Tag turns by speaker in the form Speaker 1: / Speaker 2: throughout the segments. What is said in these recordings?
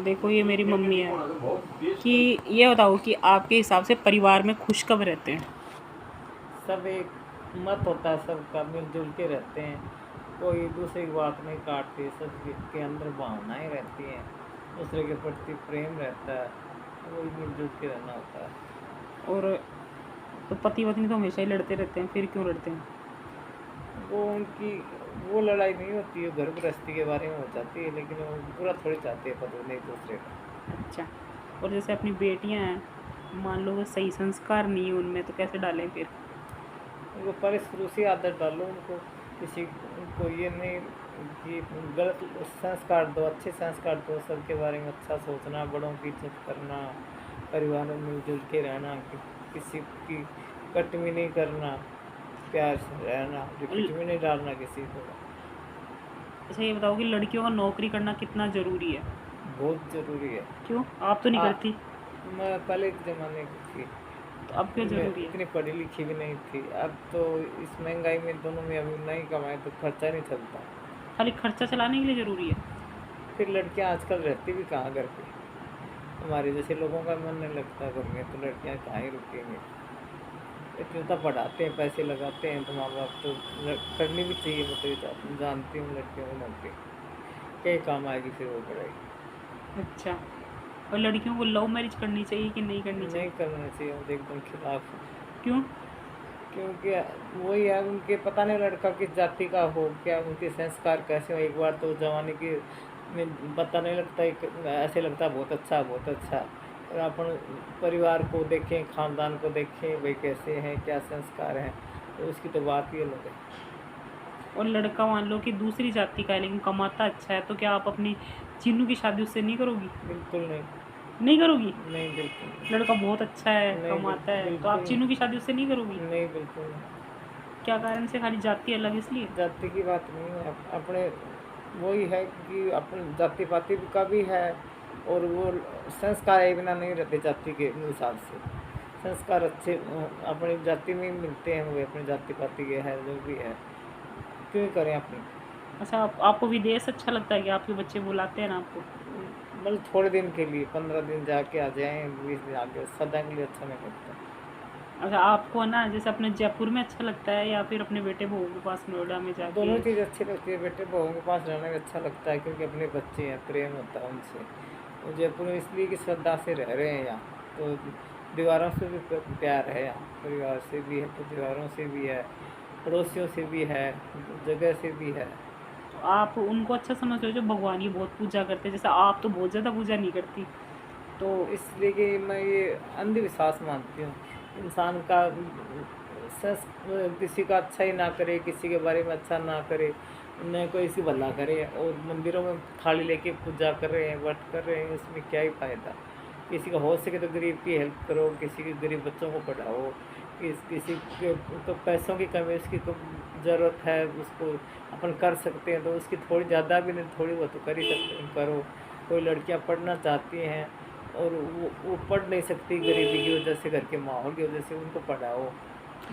Speaker 1: देखो ये मेरी मम्मी है कि ये बताओ कि आपके हिसाब से परिवार में खुश कब रहते हैं?
Speaker 2: सब एक मत होता है, सबका मिलजुल के रहते हैं। कोई दूसरे की बात नहीं काटते, सबके अंदर भावनाएं रहती हैं, दूसरे के प्रति प्रेम रहता है, वही मिलजुल के रहना होता है।
Speaker 1: और तो पति पत्नी तो हमेशा ही लड़ते रहते हैं, फिर क्यों लड़ते हैं?
Speaker 2: वो उनकी वो लड़ाई नहीं होती है, घर गृहस्थी के बारे में हो जाती है, लेकिन वो बुरा थोड़ी चाहते हैं पति एक दूसरे का।
Speaker 1: अच्छा। और जैसे अपनी बेटियां हैं, मान लो वो सही संस्कार नहीं है उनमें, तो कैसे डालें फिर?
Speaker 2: उनको पहले शुरू से आदत डालो, उनको किसी को ये नहीं कि गलत संस्कार दो, अच्छे संस्कार दो, सबके बारे में अच्छा सोचना, बड़ों की इज्जत करना, परिवार में मिलजुल के रहना, किसी की कटवी नहीं करना, प्यार से रहना, रिपीट में नहीं डालना किसी को।
Speaker 1: अच्छा ये बताओ कि लड़कियों का नौकरी करना कितना ज़रूरी है?
Speaker 2: बहुत ज़रूरी है।
Speaker 1: क्यों? आप तो नहीं
Speaker 2: आ,
Speaker 1: करती।
Speaker 2: मैं पहले के ज़माने की थी,
Speaker 1: तो अब क्यों
Speaker 2: मैं
Speaker 1: ज़रूरी है?
Speaker 2: इतनी पढ़ी लिखी भी नहीं थी। अब तो इस महंगाई में दोनों में अभी नहीं कमाए तो खर्चा नहीं चलता।
Speaker 1: खाली खर्चा चलाने के लिए ज़रूरी है?
Speaker 2: फिर लड़कियां आजकल रहती भी कहाँ घर पे, हमारे जैसे लोगों का मन नहीं लगता घर में, तो लड़कियां कहाँ ही रुकेंगी। इतना तो पढ़ाते हैं, पैसे लगाते हैं, तो माँ बाप तो करनी भी चाहिए। मैं तो ये जानती हूँ लड़कियों को नौकरी क्या काम आएगी फिर वो पढ़ाई।
Speaker 1: अच्छा। और लड़कियों को लव मैरिज करनी चाहिए कि नहीं करनी चाहिए?
Speaker 2: नहीं करना चाहिए, मुझे एकदम खिलाफ हूँ।
Speaker 1: क्यों?
Speaker 2: क्योंकि वही है, उनके पता नहीं लड़का किस जाति का हो, क्या उनके संस्कार कैसे हो। एक बार तो जमाने की में पता नहीं लगता, ऐसे लगता है बहुत अच्छा बहुत अच्छा। और अपन परिवार को देखें, खानदान को देखें, भाई कैसे हैं, क्या संस्कार हैं, तो उसकी तो बात ही अलग है।
Speaker 1: और लड़का मान लो कि दूसरी जाति का है लेकिन कमाता अच्छा है, तो क्या आप अपनी चीनू की शादी उससे नहीं करोगी?
Speaker 2: बिल्कुल नहीं।
Speaker 1: नहीं करोगी?
Speaker 2: नहीं बिल्कुल
Speaker 1: लड़का बहुत अच्छा है,
Speaker 2: नहीं। नहीं
Speaker 1: कमाता है, तो आप
Speaker 2: बिल्कुल
Speaker 1: चीनू की शादी उससे नहीं करोगी?
Speaker 2: नहीं। बिल्कुल नहीं।
Speaker 1: क्या कारण से? खाली जाति अलग इसलिए?
Speaker 2: जाति की बात नहीं है, अपने वही है कि अपने जाति पाति का भी है, और वो संस्कार एक बिना नहीं रहते जाति के हिसाब से। संस्कार अच्छे अपनी जाति में ही मिलते हैं, वो अपनी जाति पाति के है जो भी है, क्यों करें अपनी।
Speaker 1: अच्छा, आपको विदेश अच्छा लगता है कि आपके बच्चे बुलाते हैं ना आपको?
Speaker 2: मतलब थोड़े दिन के लिए, 15 दिन जाके आ जाएँ, 20 दिन आके, सदा के लिए अच्छा नहीं लगता।
Speaker 1: अच्छा, आपको है ना जैसे अपने जयपुर में अच्छा लगता है या फिर अपने बेटे बहू के पास नोएडा में जाके?
Speaker 2: दोनों चीज़ अच्छी लगती है। बेटे बहुओं के पास रहना भी अच्छा लगता है, क्योंकि अपने बच्चे हैं, प्रेम होता है उनसे। तो जयपुर में इसलिए कि श्रद्धा से रह रहे हैं यहाँ, तो दीवारों से भी प्यार है यहाँ, परिवार से भी है तो दीवारों से भी है, पड़ोसियों से भी है, जगह से भी है।
Speaker 1: तो आप उनको अच्छा समझते हो जो भगवान की बहुत पूजा करते हैं, जैसे आप तो बहुत ज़्यादा पूजा नहीं करती तो?
Speaker 2: इसलिए कि मैं ये अंधविश्वास मानती हूँ। इंसान का सस किसी का अच्छा ही ना करे, किसी के बारे में अच्छा ना करे, न कोई इसकी भला करे, और मंदिरों में थाली लेके पूजा कर रहे हैं, व्रत कर रहे हैं, उसमें क्या ही फ़ायदा। किसी का हो सके तो गरीब की हेल्प करो, किसी के गरीब बच्चों को पढ़ाओ, किसी के तो पैसों की कमी, उसकी तो ज़रूरत है, उसको अपन कर सकते हैं तो उसकी थोड़ी ज़्यादा भी नहीं, थोड़ी बहुत तो कर ही सकते हैं, करो। कोई लड़कियां पढ़ना चाहती हैं और वो पढ़ नहीं सकती गरीबी की वजह से, घर के माहौल की वजह से, उनको पढ़ाओ।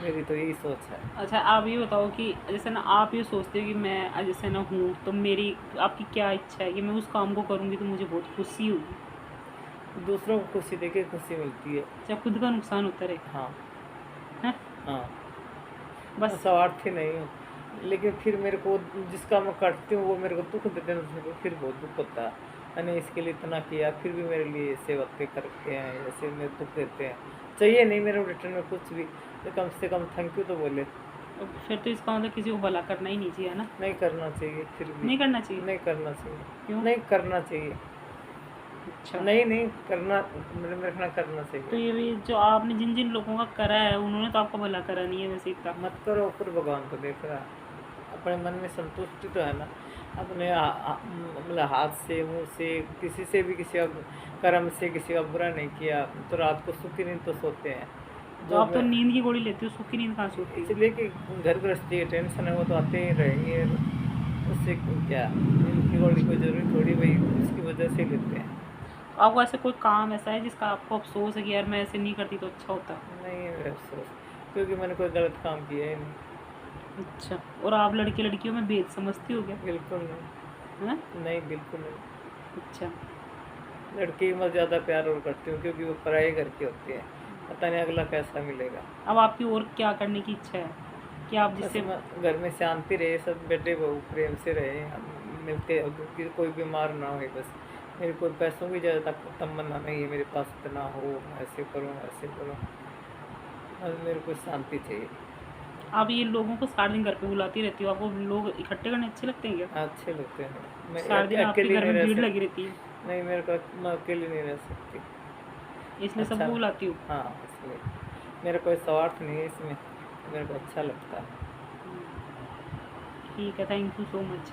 Speaker 2: मेरी तो यही सोच है।
Speaker 1: अच्छा, आप ये बताओ कि जैसे ना आप ये सोचते हो कि मैं जैसे ना हूँ, तो मेरी आपकी क्या इच्छा है कि मैं उस काम को करूँगी तो मुझे बहुत खुशी होगी?
Speaker 2: दूसरों को खुशी देके खुशी मिलती है।
Speaker 1: चाहे खुद का नुकसान होता रहे।
Speaker 2: हाँ।
Speaker 1: हैं?
Speaker 2: हाँ। मैं
Speaker 1: बस।
Speaker 2: स्वार्थी नहीं हूँ, लेकिन फिर मेरे को जिसका मैं करती हूँ वो मेरे को दुख देते हैं, तो फिर बहुत दुख होता है। मैंने इसके लिए इतना किया, फिर भी मेरे लिए ऐसे बातें करते हैं, ऐसे मेरे दुख देते हैं। चाहिए नहीं मेरे रिटर्न में कुछ भी, तो कम से कम थैंक यू तो बोले।
Speaker 1: फिर तो इसका मतलब किसी को भला करना ही नहीं चाहिए, है ना?
Speaker 2: नहीं करना चाहिए फिर भी।
Speaker 1: नहीं करना चाहिए?
Speaker 2: नहीं करना चाहिए।
Speaker 1: क्यों?
Speaker 2: नहीं करना चाहिए।
Speaker 1: अच्छा।
Speaker 2: नहीं नहीं करना, मेरे ख्याल करना
Speaker 1: तो
Speaker 2: चाहिए।
Speaker 1: ये भी जो आपने जिन जिन लोगों का करा है उन्होंने तो आपका भला करा नहीं है वैसे इतना।
Speaker 2: मत करो, फिर भगवान को देख रहा। अपने मन में संतुष्टि तो है ना। अपने मतलब हाथ से, मुंह से, किसी से भी, किसी का कर्म से किसी का बुरा नहीं किया, तो रात को सुखी नींद तो सोते हैं।
Speaker 1: तो
Speaker 2: जो
Speaker 1: आप तो
Speaker 2: मैं
Speaker 1: नींद की गोली लेते हो, सुखी नींद कहाँ से होती है?
Speaker 2: इसलिए कि घर गृहस्थी है, टेंशन है, वो तो आते ही रहेंगे। उससे क्या, इनकी गोली कोई ज़रूरी थोड़ी, भाई उसकी वजह से लेते हैं।
Speaker 1: तो आपको ऐसे कोई काम ऐसा है जिसका आपको अफसोस है कि यार मैं ऐसे नहीं करती तो अच्छा होता?
Speaker 2: नहीं है मेरा अफसोस, क्योंकि मैंने कोई गलत काम किया ही नहीं।
Speaker 1: अच्छा। और आप लड़के लड़कियों में भेद समझती हो क्या?
Speaker 2: बिल्कुल नहीं।
Speaker 1: हैं?
Speaker 2: नहीं बिल्कुल नहीं।
Speaker 1: अच्छा।
Speaker 2: लड़की में ज़्यादा प्यार और करती हूँ क्योंकि वो पराए घर की होती है, पता नहीं अगला कैसा मिलेगा।
Speaker 1: अब आपकी और क्या करने की इच्छा है कि आप
Speaker 2: बस
Speaker 1: जिससे
Speaker 2: घर में शांति रहे, सब बेटे बहू प्रेम से रहे, हम मिलते कि कोई बीमार ना हो बस। मेरे को पैसों की ज़्यादा तमन्ना नहीं है, मेरे पास इतना हो, ऐसे करूँ ऐसे करूँ, बस मेरे को शांति चाहिए।
Speaker 1: आप ये लोगों को सारे दिन घर पे बुलाती रहती हो, आपको लोग इकट्ठे करने अच्छे लगते हैं क्या?
Speaker 2: अच्छे लगते हैं। मैं
Speaker 1: सारे दिन आपके
Speaker 2: अकेली
Speaker 1: घर
Speaker 2: नहीं
Speaker 1: में
Speaker 2: रह
Speaker 1: भीड़ लगी
Speaker 2: सकती।
Speaker 1: रहती है,
Speaker 2: नहीं, मेरे को मैं अकेली नहीं रह सकती।
Speaker 1: इसलिए
Speaker 2: अच्छा,
Speaker 1: सबको बुलाती हूँ।
Speaker 2: हाँ, इसलिए मेरा कोई स्वार्थ नहीं है इसमें, मेरे को अच्छा लगता है।
Speaker 1: ठीक है, थैंक यू सो मच।